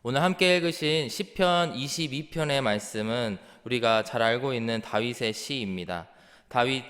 오늘 함께 읽으신 시편 22편의 말씀은 우리가 잘 알고 있는 다윗의 시입니다.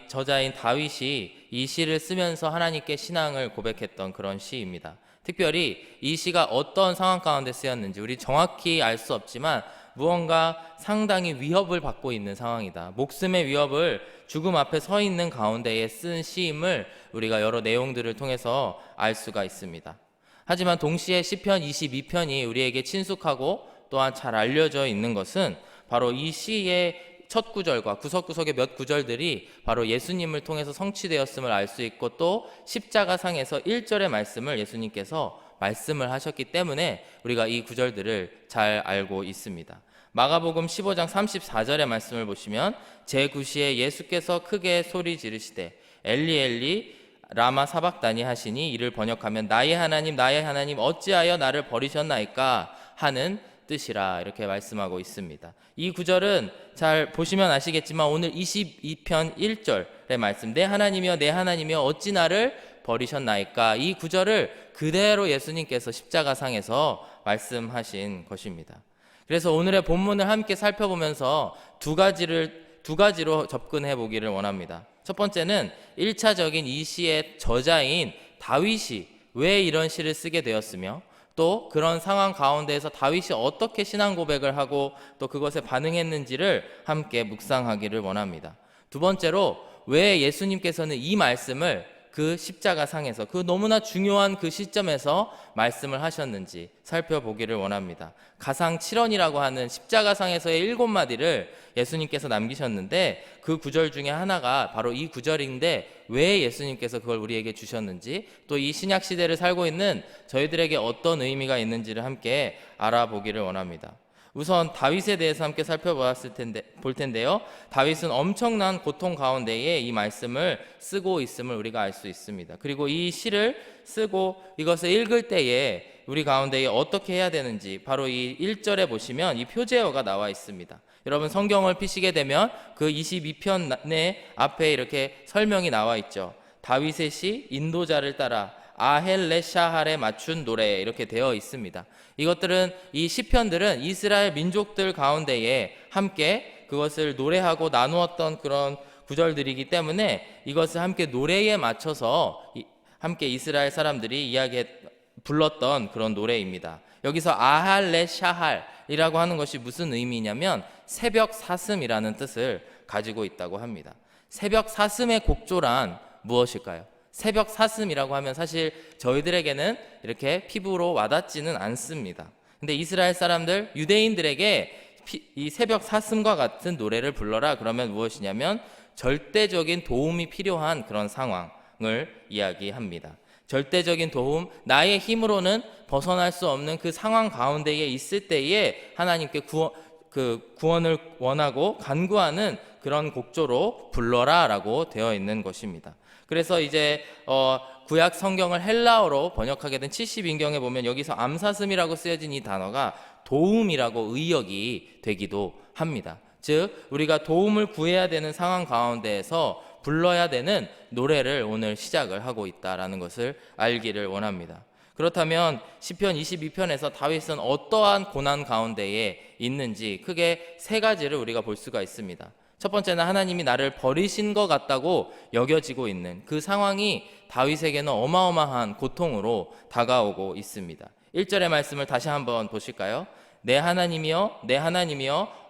저자인 다윗이 이 시를 쓰면서 하나님께 신앙을 고백했던 그런 시입니다. 특별히 이 시가 어떤 상황 가운데 쓰였는지 우리 정확히 알 수 없지만 무언가 상당히 위협을 받고 있는 상황이다. 목숨의 위협을 죽음 앞에 서 있는 가운데에 쓴 시임을 우리가 여러 내용들을 통해서 알 수가 있습니다. 하지만 동시에 시편 22편이 우리에게 친숙하고 또한 잘 알려져 있는 것은 바로 이 시의 첫 구절과 구석구석의 몇 구절들이 바로 예수님을 통해서 성취되었음을 알 수 있고, 또 십자가상에서 1절의 말씀을 예수님께서 말씀을 하셨기 때문에 우리가 이 구절들을 잘 알고 있습니다. 마가복음 15장 34절의 말씀을 보시면 제9시에 예수께서 크게 소리 지르시되 엘리 엘리 라마 사박다니 하시니, 이를 번역하면 나의 하나님 어찌하여 나를 버리셨나이까 하는 뜻이라, 이렇게 말씀하고 있습니다. 이 구절은 잘 보시면 아시겠지만 오늘 22편 1절의 말씀, 내 하나님이여 어찌 나를 버리셨나이까, 이 구절을 그대로 예수님께서 십자가상에서 말씀하신 것입니다. 그래서 오늘의 본문을 함께 살펴보면서 두 가지로 접근해 보기를 원합니다. 첫 번째는 1차적인 이 시의 저자인 다윗이 왜 이런 시를 쓰게 되었으며, 또 그런 상황 가운데에서 다윗이 어떻게 신앙 고백을 하고 또 그것에 반응했는지를 함께 묵상하기를 원합니다. 두 번째로 왜 예수님께서는 이 말씀을 그 십자가상에서, 그 너무나 중요한 그 시점에서 말씀을 하셨는지 살펴보기를 원합니다. 가상 7원이라고 하는 십자가상에서의 7마디를 예수님께서 남기셨는데, 그 구절 중에 하나가 바로 이 구절인데 왜 예수님께서 그걸 우리에게 주셨는지, 또 이 신약 시대를 살고 있는 저희들에게 어떤 의미가 있는지를 함께 알아보기를 원합니다. 우선 다윗에 대해서 함께 볼 텐데요. 다윗은 엄청난 고통 가운데에 이 말씀을 쓰고 있음을 우리가 알 수 있습니다. 그리고 이 시를 쓰고 이것을 읽을 때에 우리 가운데에 어떻게 해야 되는지 바로 이 1절에 보시면 이 표제어가 나와 있습니다. 여러분 성경을 피시게 되면 그 22편 내 앞에 이렇게 설명이 나와 있죠. 다윗의 시 인도자를 따라 아헬레샤할에 맞춘 노래, 이렇게 되어 있습니다. 이 시편들은 이스라엘 민족들 가운데에 함께 그것을 노래하고 나누었던 그런 구절들이기 때문에 이것을 함께 노래에 맞춰서 함께 이스라엘 사람들이 불렀던 그런 노래입니다. 여기서 아할레샤할이라고 하는 것이 무슨 의미냐면 새벽 사슴이라는 뜻을 가지고 있다고 합니다. 새벽 사슴의 곡조란 무엇일까요? 새벽 사슴이라고 하면 사실 저희들에게는 이렇게 피부로 와닿지는 않습니다. 근데 이스라엘 사람들, 유대인들에게 이 새벽 사슴과 같은 노래를 불러라 그러면 무엇이냐면 절대적인 도움이 필요한 그런 상황을 이야기합니다. 절대적인 도움, 나의 힘으로는 벗어날 수 없는 그 상황 가운데에 있을 때에 하나님께 구원을 원하고 간구하는 그런 곡조로 불러라 라고 되어 있는 것입니다. 그래서 이제 구약 성경을 헬라어로 번역하게 된 70인경에 보면 여기서 암사슴이라고 쓰여진 이 단어가 도움이라고 의역이 되기도 합니다. 즉 우리가 도움을 구해야 되는 상황 가운데에서 불러야 되는 노래를 오늘 시작을 하고 있다라는 것을 알기를 원합니다. 그렇다면 시편 22편에서 다윗은 어떠한 고난 가운데에 있는지 크게 세 가지를 우리가 볼 수가 있습니다. 첫 번째는 하나님이 나를 버리신 것 같다고 여겨지고 있는 그 상황이 다윗에게는 어마어마한 고통으로 다가오고 있습니다. 1절의 말씀을 다시 한번 보실까요? 내 하나님이여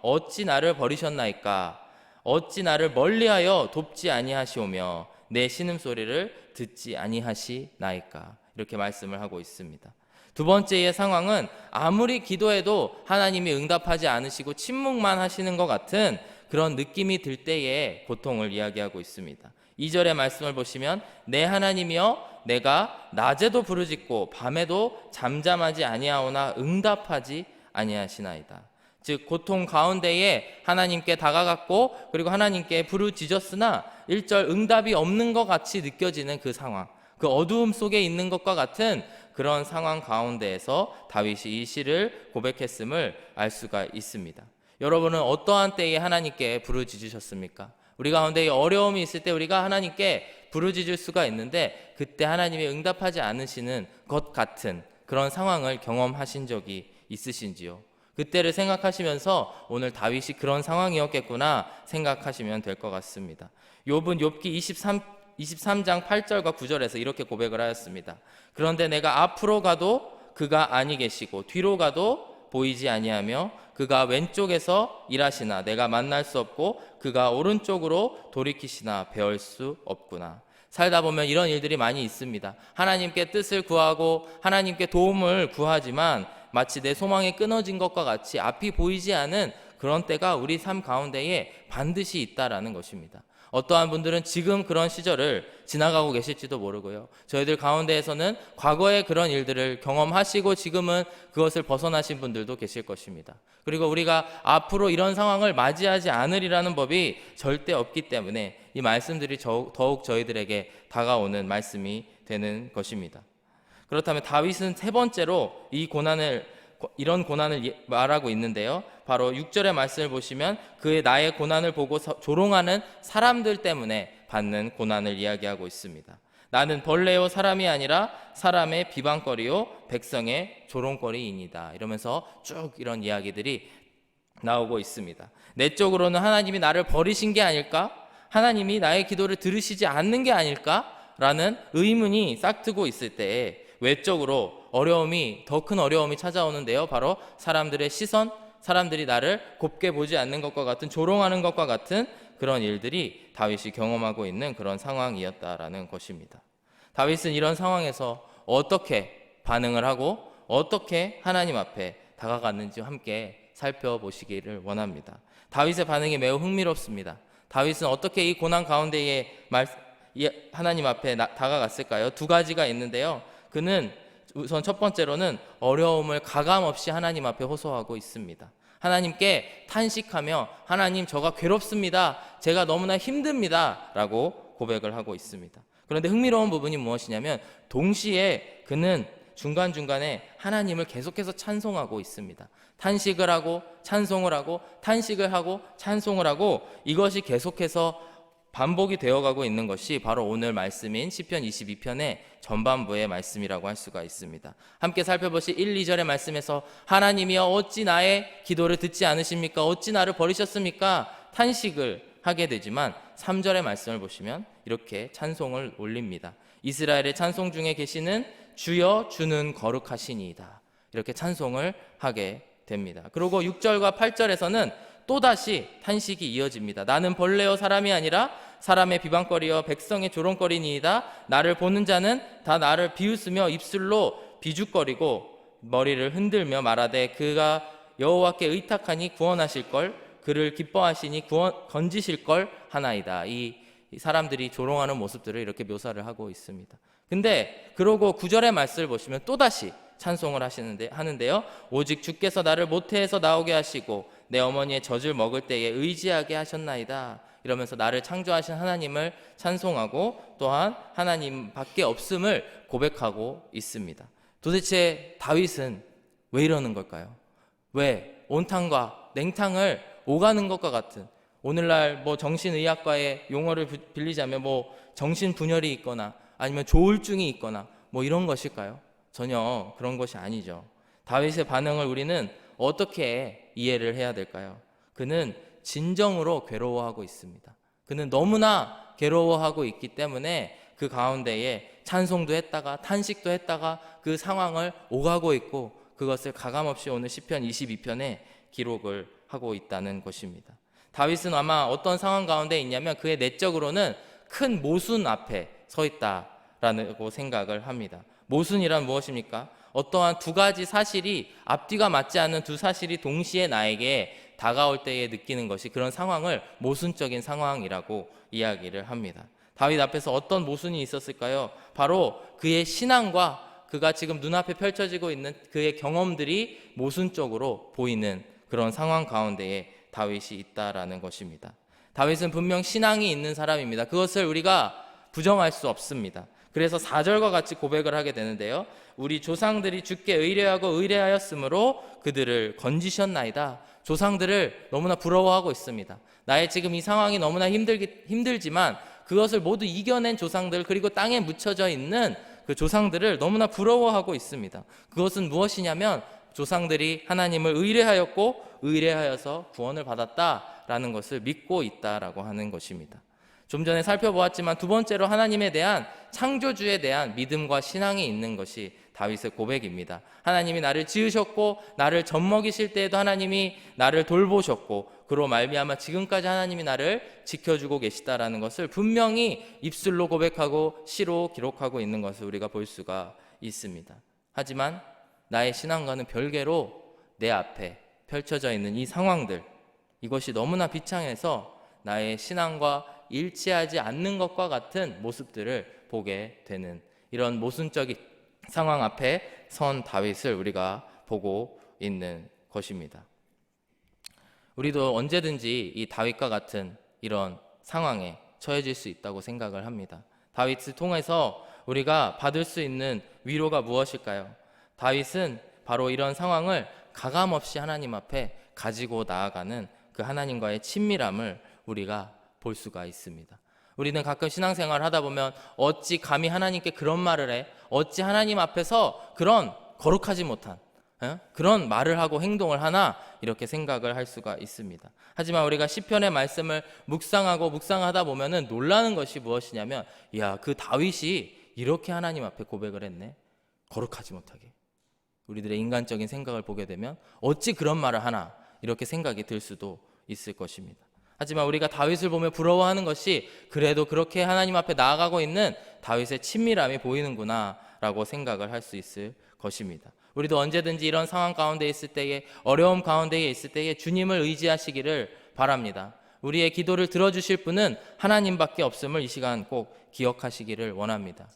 어찌 나를 버리셨나이까, 어찌 나를 멀리하여 돕지 아니하시오며 내 신음소리를 듣지 아니하시나이까, 이렇게 말씀을 하고 있습니다. 두 번째의 상황은 아무리 기도해도 하나님이 응답하지 않으시고 침묵만 하시는 것 같은 그런 느낌이 들 때의 고통을 이야기하고 있습니다. 2절의 말씀을 보시면 내 하나님이여 내가 낮에도 부르짖고 밤에도 잠잠하지 아니하오나 응답하지 아니하시나이다. 즉 고통 가운데에 하나님께 다가갔고 그리고 하나님께 부르짖었으나 1절 응답이 없는 것 같이 느껴지는 그 상황, 그 어두움 속에 있는 것과 같은 그런 상황 가운데에서 다윗이 이 시를 고백했음을 알 수가 있습니다. 여러분은 어떠한 때에 하나님께 부르짖으셨습니까? 우리 가운데 어려움이 있을 때 우리가 하나님께 부르짖을 수가 있는데 그때 하나님이 응답하지 않으시는 것 같은 그런 상황을 경험하신 적이 있으신지요? 그때를 생각하시면서 오늘 다윗이 그런 상황이었겠구나 생각하시면 될 것 같습니다. 욥은 욥기 23장 8절과 9절에서 이렇게 고백을 하였습니다. 그런데 내가 앞으로 가도 그가 아니 계시고 뒤로 가도 보이지 아니하며 그가 왼쪽에서 일하시나 내가 만날 수 없고 그가 오른쪽으로 돌이키시나 배울 수 없구나. 살다 보면 이런 일들이 많이 있습니다. 하나님께 뜻을 구하고 하나님께 도움을 구하지만 마치 내 소망이 끊어진 것과 같이 앞이 보이지 않은 그런 때가 우리 삶 가운데에 반드시 있다라는 것입니다. 어떠한 분들은 지금 그런 시절을 지나가고 계실지도 모르고요. 저희들 가운데에서는 과거에 그런 일들을 경험하시고 지금은 그것을 벗어나신 분들도 계실 것입니다. 그리고 우리가 앞으로 이런 상황을 맞이하지 않으리라는 법이 절대 없기 때문에 이 말씀들이 더욱 저희들에게 다가오는 말씀이 되는 것입니다. 그렇다면 다윗은 세 번째로 이런 고난을 말하고 있는데요. 바로 6절의 말씀을 보시면 그의 나의 고난을 보고 조롱하는 사람들 때문에 받는 고난을 이야기하고 있습니다. 나는 벌레요 사람이 아니라 사람의 비방거리요 백성의 조롱거리이니다. 이러면서 쭉 이런 이야기들이 나오고 있습니다. 내적으로는 하나님이 나를 버리신 게 아닐까? 하나님이 나의 기도를 들으시지 않는 게 아닐까? 라는 의문이 싹트고 있을 때에 외적으로 더 큰 어려움이 찾아오는데요. 바로 사람들의 시선, 사람들이 나를 곱게 보지 않는 것과 같은, 조롱하는 것과 같은 그런 일들이 다윗이 경험하고 있는 그런 상황이었다라는 것입니다. 다윗은 이런 상황에서 어떻게 반응을 하고 어떻게 하나님 앞에 다가갔는지 함께 살펴보시기를 원합니다. 다윗의 반응이 매우 흥미롭습니다. 다윗은 어떻게 이 고난 가운데에 하나님 앞에 다가갔을까요? 두 가지가 있는데요. 그는 우선 첫 번째로는 어려움을 가감없이 하나님 앞에 호소하고 있습니다. 하나님께 탄식하며 하나님 저가 괴롭습니다. 제가 너무나 힘듭니다. 라고 고백을 하고 있습니다. 그런데 흥미로운 부분이 무엇이냐면 동시에 그는 중간중간에 하나님을 계속해서 찬송하고 있습니다. 탄식을 하고 찬송을 하고 탄식을 하고 찬송을 하고 이것이 계속해서 반복이 되어가고 있는 것이 바로 오늘 말씀인 시편 22편의 전반부의 말씀이라고 할 수가 있습니다. 함께 살펴보실 1, 2절의 말씀에서 하나님이여 어찌 나의 기도를 듣지 않으십니까? 어찌 나를 버리셨습니까? 탄식을 하게 되지만 3절의 말씀을 보시면 이렇게 찬송을 올립니다. 이스라엘의 찬송 중에 계시는 주여 주는 거룩하시니이다. 이렇게 찬송을 하게 됩니다. 그리고 6절과 8절에서는 또다시 탄식이 이어집니다. 나는 벌레요 사람이 아니라 사람의 비방거리여 백성의 조롱거리니이다. 나를 보는 자는 다 나를 비웃으며 입술로 비죽거리고 머리를 흔들며 말하되 그가 여호와께 의탁하니 구원하실 걸 그를 기뻐하시니 건지실 걸 하나이다. 이 사람들이 조롱하는 모습들을 이렇게 묘사를 하고 있습니다. 근데 그러고 9절의 말씀을 보시면 또다시 찬송을 하는데요. 오직 주께서 나를 모태에서 나오게 하시고 내 어머니의 젖을 먹을 때에 의지하게 하셨나이다. 이러면서 나를 창조하신 하나님을 찬송하고 또한 하나님밖에 없음을 고백하고 있습니다. 도대체 다윗은 왜 이러는 걸까요? 왜 온탕과 냉탕을 오가는 것과 같은, 오늘날 정신의학과의 용어를 빌리자면 정신분열이 있거나 아니면 조울증이 있거나 이런 것일까요? 전혀 그런 것이 아니죠. 다윗의 반응을 우리는 어떻게 이해를 해야 될까요? 그는 진정으로 괴로워하고 있습니다. 그는 너무나 괴로워하고 있기 때문에 그 가운데에 찬송도 했다가 탄식도 했다가 그 상황을 오가고 있고 그것을 가감없이 오늘 시편 22편에 기록을 하고 있다는 것입니다. 다윗은 아마 어떤 상황 가운데 있냐면 그의 내적으로는 큰 모순 앞에 서 있다라고 생각을 합니다. 모순이란 무엇입니까? 어떠한 두 가지 사실이 앞뒤가 맞지 않는 두 사실이 동시에 나에게 다가올 때에 느끼는 것이 그런 상황을 모순적인 상황이라고 이야기를 합니다. 다윗 앞에서 어떤 모순이 있었을까요? 바로 그의 신앙과 그가 지금 눈앞에 펼쳐지고 있는 그의 경험들이 모순적으로 보이는 그런 상황 가운데에 다윗이 있다라는 것입니다. 다윗은 분명 신앙이 있는 사람입니다. 그것을 우리가 부정할 수 없습니다. 그래서 4절과 같이 고백을 하게 되는데요. 우리 조상들이 주께 의뢰하고 의뢰하였으므로 그들을 건지셨나이다. 조상들을 너무나 부러워하고 있습니다. 나의 지금 이 상황이 너무나 힘들지만 그것을 모두 이겨낸 조상들, 그리고 땅에 묻혀져 있는 그 조상들을 너무나 부러워하고 있습니다. 그것은 무엇이냐면 조상들이 하나님을 의뢰하였고 의뢰하여서 구원을 받았다라는 것을 믿고 있다라고 하는 것입니다. 좀 전에 살펴보았지만 두 번째로 하나님에 대한 창조주에 대한 믿음과 신앙이 있는 것이 다윗의 고백입니다. 하나님이 나를 지으셨고 나를 젖먹이실 때에도 하나님이 나를 돌보셨고 그로 말미암아 지금까지 하나님이 나를 지켜주고 계시다라는 것을 분명히 입술로 고백하고 시로 기록하고 있는 것을 우리가 볼 수가 있습니다. 하지만 나의 신앙과는 별개로 내 앞에 펼쳐져 있는 이 상황들, 이것이 너무나 비창해서 나의 신앙과 일치하지 않는 것과 같은 모습들을 보게 되는 이런 모순적인 상황 앞에 선 다윗을 우리가 보고 있는 것입니다. 우리도 언제든지 이 다윗과 같은 이런 상황에 처해질 수 있다고 생각을 합니다. 다윗을 통해서 우리가 받을 수 있는 위로가 무엇일까요? 다윗은 바로 이런 상황을 가감없이 하나님 앞에 가지고 나아가는 그 하나님과의 친밀함을 우리가 볼 수가 있습니다. 우리는 가끔 신앙생활을 하다 보면 어찌 감히 하나님께 그런 말을 해? 어찌 하나님 앞에서 그런 거룩하지 못한 그런 말을 하고 행동을 하나? 이렇게 생각을 할 수가 있습니다. 하지만 우리가 시편의 말씀을 묵상하다 보면은 놀라는 것이 무엇이냐면, 야, 그 다윗이 이렇게 하나님 앞에 고백을 했네. 거룩하지 못하게. 우리들의 인간적인 생각을 보게 되면 어찌 그런 말을 하나? 이렇게 생각이 들 수도 있을 것입니다. 하지만 우리가 다윗을 보며 부러워하는 것이 그래도 그렇게 하나님 앞에 나아가고 있는 다윗의 친밀함이 보이는구나 라고 생각을 할 수 있을 것입니다. 우리도 언제든지 이런 상황 가운데 있을 때에, 어려움 가운데 있을 때에 주님을 의지하시기를 바랍니다. 우리의 기도를 들어주실 분은 하나님밖에 없음을 이 시간 꼭 기억하시기를 원합니다.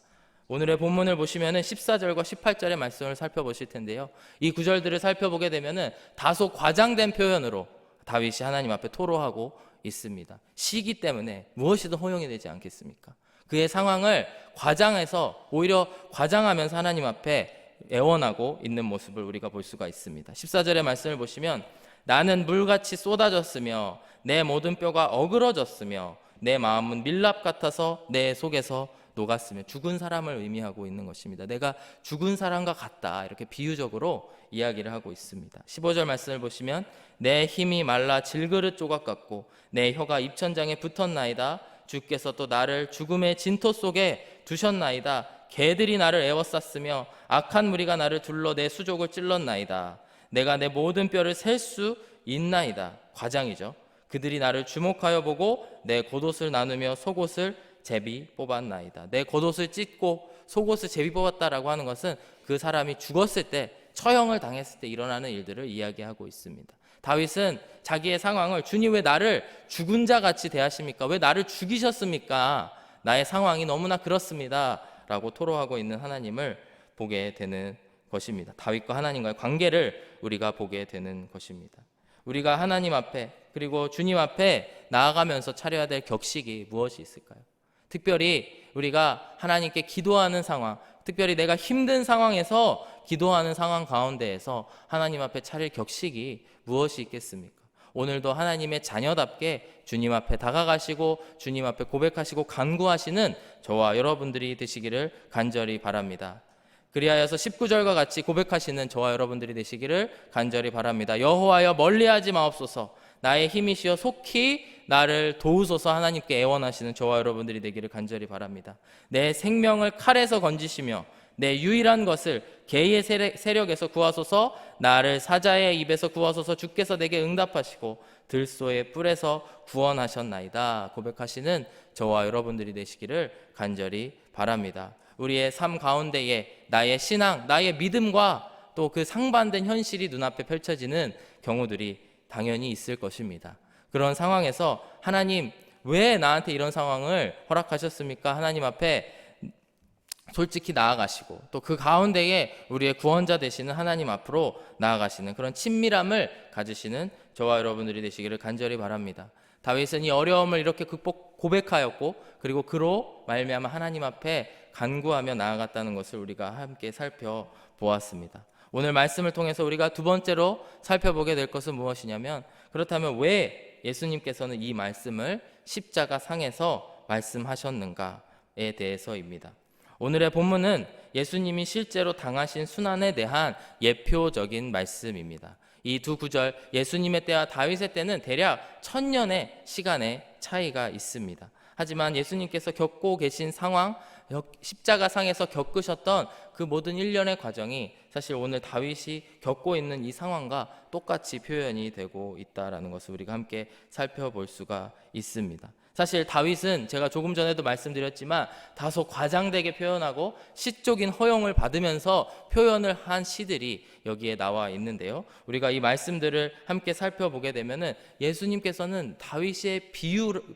오늘의 본문을 보시면은 14절과 18절의 말씀을 살펴보실 텐데요. 이 구절들을 살펴보게 되면은 다소 과장된 표현으로 다윗이 하나님 앞에 토로하고 있습니다. 시기 때문에 무엇이든 허용이 되지 않겠습니까? 그의 상황을 과장해서 오히려 과장하면서 하나님 앞에 애원하고 있는 모습을 우리가 볼 수가 있습니다. 14절의 말씀을 보시면 나는 물같이 쏟아졌으며 내 모든 뼈가 어그러졌으며 내 마음은 밀랍 같아서 내 속에서 녹았으며, 죽은 사람을 의미하고 있는 것입니다. 내가 죽은 사람과 같다, 이렇게 비유적으로 이야기를 하고 있습니다. 15절 말씀을 보시면 내 힘이 말라 질그릇 조각 같고 내 혀가 입천장에 붙었나이다. 주께서 또 나를 죽음의 진토 속에 두셨나이다. 개들이 나를 에워쌌으며 악한 무리가 나를 둘러 내 수족을 찔렀나이다. 내가 내 모든 뼈를 셀 수 있나이다. 과장이죠. 그들이 나를 주목하여 보고 내 겉옷을 나누며 속옷을 제비 뽑았나이다. 내 겉옷을 찢고 속옷을 제비 뽑았다라고 하는 것은 그 사람이 죽었을 때, 처형을 당했을 때 일어나는 일들을 이야기하고 있습니다. 다윗은 자기의 상황을, 주님 왜 나를 죽은 자 같이 대하십니까? 왜 나를 죽이셨습니까? 나의 상황이 너무나 그렇습니다 라고 토로하고 있는 하나님을 보게 되는 것입니다. 다윗과 하나님과의 관계를 우리가 보게 되는 것입니다. 우리가 하나님 앞에, 그리고 주님 앞에 나아가면서 차려야 될 격식이 무엇이 있을까요? 특별히 우리가 하나님께 기도하는 상황, 특별히 내가 힘든 상황에서 기도하는 상황 가운데에서 하나님 앞에 차릴 격식이 무엇이 있겠습니까? 오늘도 하나님의 자녀답게 주님 앞에 다가가시고 주님 앞에 고백하시고 간구하시는 저와 여러분들이 되시기를 간절히 바랍니다. 그리하여서 19절과 같이 고백하시는 저와 여러분들이 되시기를 간절히 바랍니다. 여호와여 멀리하지 마옵소서. 나의 힘이시여 속히 나를 도우소서. 하나님께 애원하시는 저와 여러분들이 되기를 간절히 바랍니다. 내 생명을 칼에서 건지시며 내 유일한 것을 개의 세력에서 구하소서. 나를 사자의 입에서 구하소서. 주께서 내게 응답하시고 들소의 뿔에서 구원하셨나이다. 고백하시는 저와 여러분들이 되시기를 간절히 바랍니다. 우리의 삶 가운데에 나의 신앙, 나의 믿음과 또 그 상반된 현실이 눈앞에 펼쳐지는 경우들이 당연히 있을 것입니다. 그런 상황에서 하나님 왜 나한테 이런 상황을 허락하셨습니까? 하나님 앞에 솔직히 나아가시고 또 그 가운데에 우리의 구원자 되시는 하나님 앞으로 나아가시는 그런 친밀함을 가지시는 저와 여러분들이 되시기를 간절히 바랍니다. 다윗은 이 어려움을 이렇게 고백하였고 그리고 그로 말미암아 하나님 앞에 간구하며 나아갔다는 것을 우리가 함께 살펴보았습니다. 오늘 말씀을 통해서 우리가 두 번째로 살펴보게 될 것은 무엇이냐면, 그렇다면 왜 예수님께서는 이 말씀을 십자가 상에서 말씀하셨는가에 대해서입니다. 오늘의 본문은 예수님이 실제로 당하신 순환에 대한 예표적인 말씀입니다. 이 두 구절, 예수님의 때와 다윗의 때는 대략 1000년의 시간의 차이가 있습니다. 하지만 예수님께서 겪고 계신 상황, 십자가상에서 겪으셨던 그 모든 일련의 과정이 사실 오늘 다윗이 겪고 있는 이 상황과 똑같이 표현이 되고 있다는 것을 우리가 함께 살펴볼 수가 있습니다. 사실 다윗은 제가 조금 전에도 말씀드렸지만 다소 과장되게 표현하고 시적인 허용을 받으면서 표현을 한 시들이 여기에 나와 있는데요. 우리가 이 말씀들을 함께 살펴보게 되면은 예수님께서는 다윗의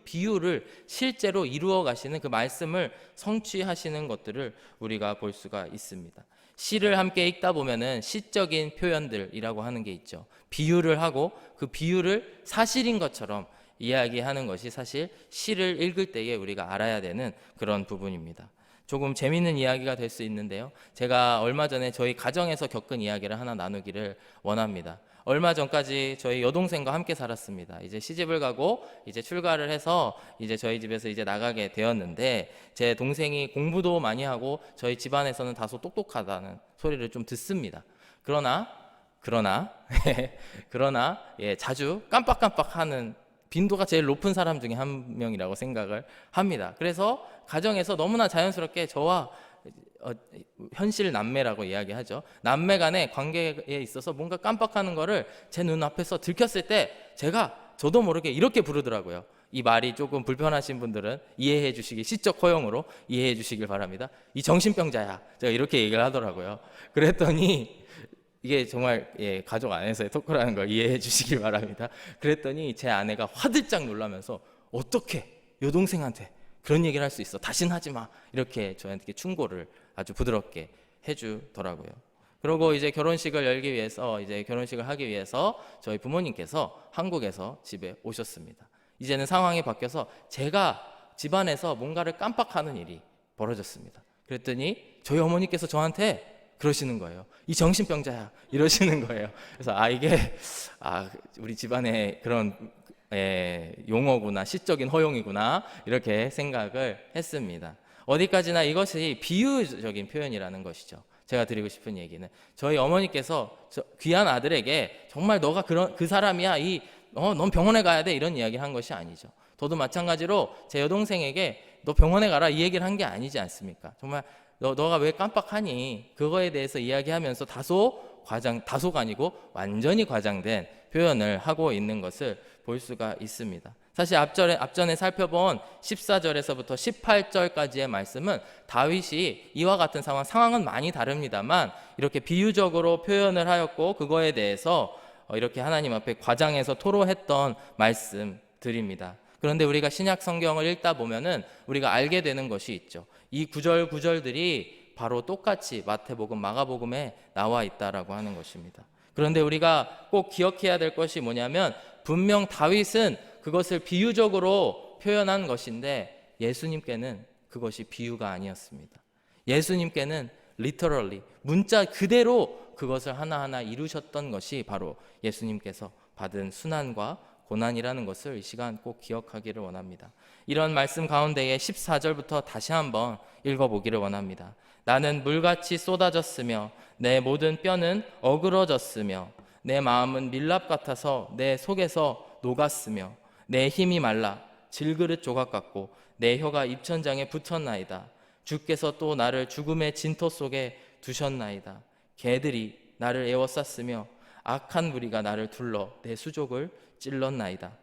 비유를 실제로 이루어 가시는 그 말씀을 성취하시는 것들을 우리가 볼 수가 있습니다. 시를 함께 읽다 보면은 시적인 표현들이라고 하는 게 있죠. 비유를 하고 그 비유를 사실인 것처럼 이야기하는 것이 사실 시를 읽을 때에 우리가 알아야 되는 그런 부분입니다. 조금 재미있는 이야기가 될 수 있는데요. 제가 얼마 전에 저희 가정에서 겪은 이야기를 하나 나누기를 원합니다. 얼마 전까지 저희 여동생과 함께 살았습니다. 이제 시집을 가고 이제 출가를 해서 이제 저희 집에서 이제 나가게 되었는데, 제 동생이 공부도 많이 하고 저희 집안에서는 다소 똑똑하다는 소리를 좀 듣습니다. 그러나 자주 깜빡깜빡하는 빈도가 제일 높은 사람 중에 한 명이라고 생각을 합니다. 그래서 가정에서 너무나 자연스럽게 저와 현실 남매라고 이야기하죠. 남매 간의 관계에 있어서 뭔가 깜빡하는 거를 제 눈앞에서 들켰을 때 저도 모르게 이렇게 부르더라고요. 이 말이 조금 불편하신 분들은 이해해 주시기, 시적 허용으로 이해해 주시길 바랍니다. 이 정신병자야. 제가 이렇게 얘기를 하더라고요. 그랬더니 이게 정말 가족 안에서의 토크라는 걸 이해해 주시길 바랍니다. 그랬더니 제 아내가 화들짝 놀라면서 어떻게 여동생한테 그런 얘기를 할 수 있어? 다신 하지 마. 이렇게 저한테 충고를 아주 부드럽게 해주더라고요. 그리고 이제 결혼식을 하기 위해서 저희 부모님께서 한국에서 집에 오셨습니다. 이제는 상황이 바뀌어서 제가 집안에서 뭔가를 깜빡하는 일이 벌어졌습니다. 그랬더니 저희 어머니께서 저한테 그러시는 거예요. 이 정신병자야. 이러시는 거예요. 그래서 이게 우리 집안의 그런 용어구나, 시적인 허용이구나, 이렇게 생각을 했습니다. 어디까지나 이것이 비유적인 표현이라는 것이죠. 제가 드리고 싶은 얘기는 저희 어머니께서 귀한 아들에게 정말 너가 그 사람이야, 넌 병원에 가야 돼, 이런 이야기를 한 것이 아니죠. 저도 마찬가지로 제 여동생에게 너 병원에 가라, 이 얘기를 한 게 아니지 않습니까? 정말 너가 왜 깜빡하니? 그거에 대해서 이야기하면서 다소가 아니고 완전히 과장된 표현을 하고 있는 것을 볼 수가 있습니다. 사실 앞전에 살펴본 14절에서부터 18절까지의 말씀은 다윗이 이와 같은 상황은 많이 다릅니다만 이렇게 비유적으로 표현을 하였고, 그거에 대해서 이렇게 하나님 앞에 과장해서 토로했던 말씀들입니다. 그런데 우리가 신약 성경을 읽다 보면은 우리가 알게 되는 것이 있죠. 이 구절들이 바로 똑같이 마태복음, 마가복음에 나와 있다라고 하는 것입니다. 그런데 우리가 꼭 기억해야 될 것이 뭐냐면, 분명 다윗은 그것을 비유적으로 표현한 것인데 예수님께는 그것이 비유가 아니었습니다. 예수님께는 literally, 문자 그대로 그것을 하나하나 이루셨던 것이 바로 예수님께서 받은 순환과 고난이라는 것을 이 시간 꼭 기억하기를 원합니다. 이런 말씀 가운데에 14절부터 다시 한번 읽어보기를 원합니다. 나는 물같이 쏟아졌으며 내 모든 뼈는 어그러졌으며 내 마음은 밀랍 같아서 내 속에서 녹았으며 내 힘이 말라 질그릇 조각 같고 내 혀가 입천장에 붙었나이다. 주께서 또 나를 죽음의 진토 속에 두셨나이다. 개들이 나를 에워쌌으며 악한 무리가 나를 둘러 내 수족을 찔렀나이다.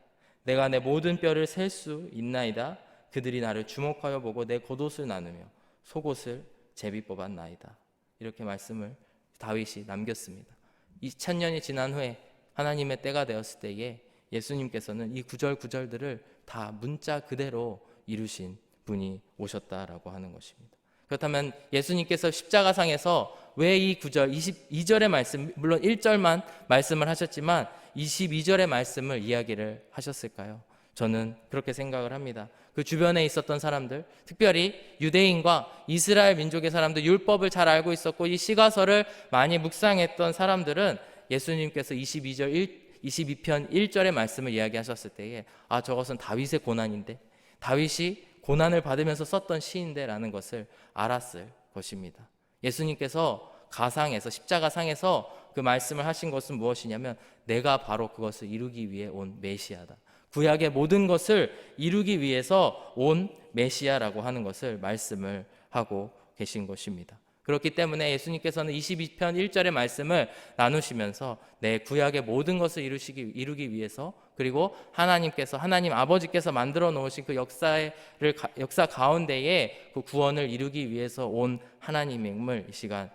내가 내 모든 뼈를 셀 수 있나이다. 그들이 나를 주목하여 보고 내 겉옷을 나누며 속옷을 제비 뽑았나이다. 이렇게 말씀을 다윗이 남겼습니다. 2000년이 지난 후에 하나님의 때가 되었을 때에 예수님께서는 이 구절들을 다 문자 그대로 이루신 분이 오셨다라고 하는 것입니다. 그렇다면 예수님께서 십자가상에서 왜 이 구절 22절의 말씀, 물론 1절만 말씀을 하셨지만 22절의 말씀을 이야기를 하셨을까요? 저는 그렇게 생각을 합니다. 그 주변에 있었던 사람들, 특별히 유대인과 이스라엘 민족의 사람들, 율법을 잘 알고 있었고 이 시가서를 많이 묵상했던 사람들은 예수님께서 22편 1절의 말씀을 이야기하셨을 때에 저것은 다윗의 고난인데, 다윗이 고난을 받으면서 썼던 시인데 라는 것을 알았을 것입니다. 예수님께서 가상에서, 십자가상에서 그 말씀을 하신 것은 무엇이냐면 내가 바로 그것을 이루기 위해 온 메시아다. 구약의 모든 것을 이루기 위해서 온 메시아라고 하는 것을 말씀을 하고 계신 것입니다. 그렇기 때문에 예수님께서는 22편 1절의 말씀을 나누시면서 내 구약의 모든 것을 이루기 위해서, 그리고 하나님께서, 하나님 아버지께서 만들어 놓으신 그 역사 가운데에 그 구원을 이루기 위해서 온 하나님임을 이 시간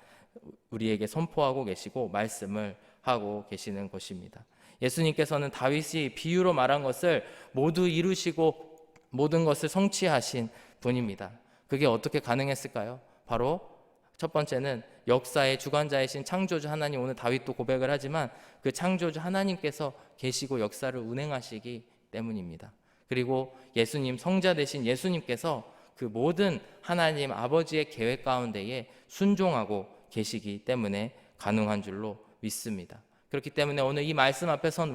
우리에게 선포하고 계시고 말씀을 하고 계시는 것입니다. 예수님께서는 다윗이 비유로 말한 것을 모두 이루시고 모든 것을 성취하신 분입니다. 그게 어떻게 가능했을까요? 바로 첫 번째는 역사의 주관자이신 창조주 하나님, 오늘 다윗도 고백을 하지만 그 창조주 하나님께서 계시고 역사를 운행하시기 때문입니다. 그리고 예수님, 성자 되신 예수님께서 그 모든 하나님 아버지의 계획 가운데에 순종하고 계시기 때문에 가능한 줄로 믿습니다. 그렇기 때문에 오늘 이 말씀 앞에 선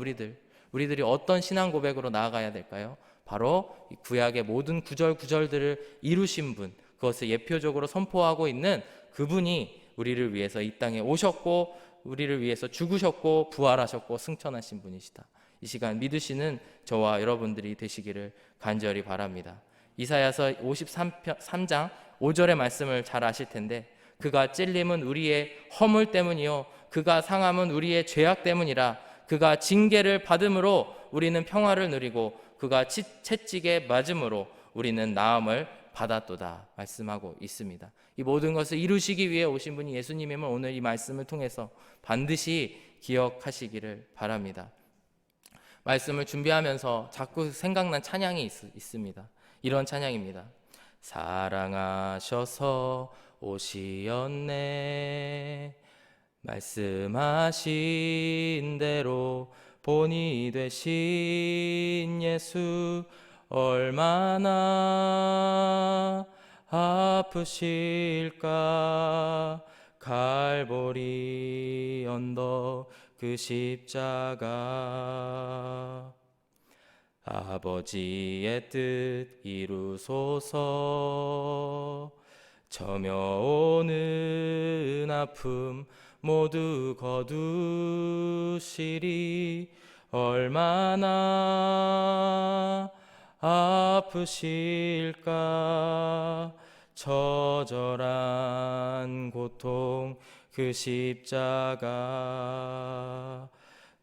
우리들이 어떤 신앙 고백으로 나아가야 될까요? 바로 구약의 모든 구절들을 이루신 분, 그것을 예표적으로 선포하고 있는 그분이 우리를 위해서 이 땅에 오셨고 우리를 위해서 죽으셨고 부활하셨고 승천하신 분이시다. 이 시간 믿으시는 저와 여러분들이 되시기를 간절히 바랍니다. 이사야서 53장 5절의 말씀을 잘 아실 텐데, 그가 찔림은 우리의 허물 때문이요 그가 상함은 우리의 죄악 때문이라. 그가 징계를 받음으로 우리는 평화를 누리고 그가 채찍에 맞음으로 우리는 나음을 받았도다 말씀하고 있습니다. 이 모든 것을 이루시기 위해 오신 분이 예수님임을 오늘 이 말씀을 통해서 반드시 기억하시기를 바랍니다. 말씀을 준비하면서 자꾸 생각난 찬양이 있습니다. 이런 찬양입니다. 사랑하셔서 오시었네, 말씀하신 대로 본이 되신 예수, 얼마나 아프실까. 갈보리 언덕 그 십자가. 아버지의 뜻 이루소서. 점여오는 아픔 모두 거두시리. 얼마나 아프실까. 처절한 고통 그 십자가.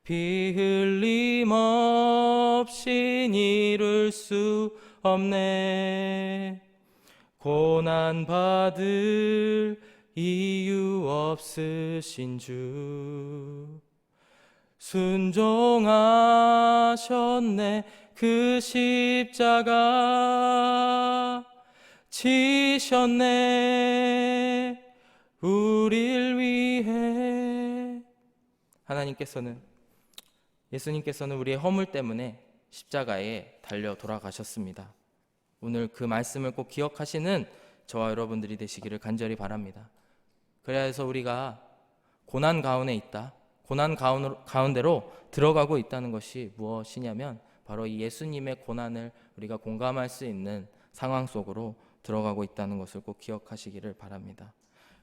피 흘림 없이 이룰 수 없네. 고난 받을 이유 없으신 주. 순종하셨네. 그 십자가 지셨네, 우릴 위해. 예수님께서는 우리의 허물 때문에 십자가에 달려 돌아가셨습니다. 오늘 그 말씀을 꼭 기억하시는 저와 여러분들이 되시기를 간절히 바랍니다. 그래서 우리가 고난 가운데 있다, 고난 가운데로 들어가고 있다는 것이 무엇이냐면 바로 이 예수님의 고난을 우리가 공감할 수 있는 상황 속으로 들어가고 있다는 것을 꼭 기억하시기를 바랍니다.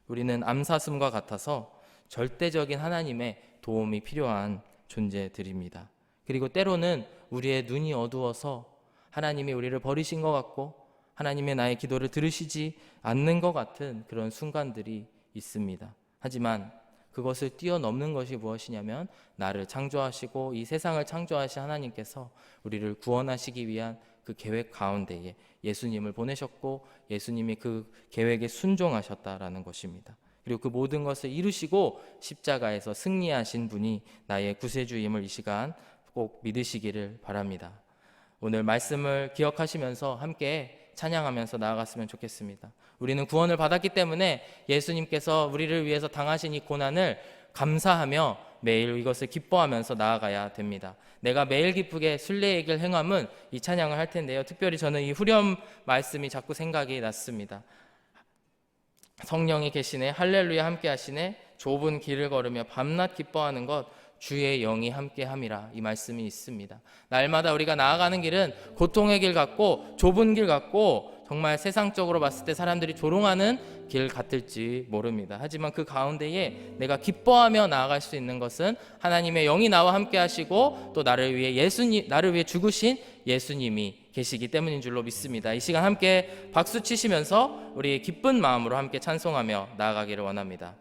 우리는 암사슴과 같아서 절대적인 하나님의 도움이 필요한 존재들입니다. 그리고 때로는 우리의 눈이 어두워서 하나님이 우리를 버리신 것 같고 하나님의 나의 기도를 들으시지 않는 것 같은 그런 순간들이 있습니다. 하지만 그것을 뛰어넘는 것이 무엇이냐면 나를 창조하시고 이 세상을 창조하신 하나님께서 우리를 구원하시기 위한 그 계획 가운데에 예수님을 보내셨고 예수님이 그 계획에 순종하셨다라는 것입니다. 그리고 그 모든 것을 이루시고 십자가에서 승리하신 분이 나의 구세주임을 이 시간 꼭 믿으시기를 바랍니다. 오늘 말씀을 기억하시면서 함께 찬양하면서 나아갔으면 좋겠습니다. 우리는 구원을 받았기 때문에 예수님께서 우리를 위해서 당하신 이 고난을 감사하며 매일 이것을 기뻐하면서 나아가야 됩니다. 내가 매일 기쁘게 순례의 길 행함은 이 찬양을 할 텐데요. 특별히 저는 이 후렴 말씀이 자꾸 생각이 났습니다. 성령이 계시네, 할렐루야 함께 하시네, 좁은 길을 걸으며 밤낮 기뻐하는 것 주의 영이 함께함이라. 이 말씀이 있습니다. 날마다 우리가 나아가는 길은 고통의 길 같고 좁은 길 같고 정말 세상적으로 봤을 때 사람들이 조롱하는 길 같을지 모릅니다. 하지만 그 가운데에 내가 기뻐하며 나아갈 수 있는 것은 하나님의 영이 나와 함께 하시고 또 나를 위해 죽으신 예수님이 계시기 때문인 줄로 믿습니다. 이 시간 함께 박수 치시면서 우리 기쁜 마음으로 함께 찬송하며 나아가기를 원합니다.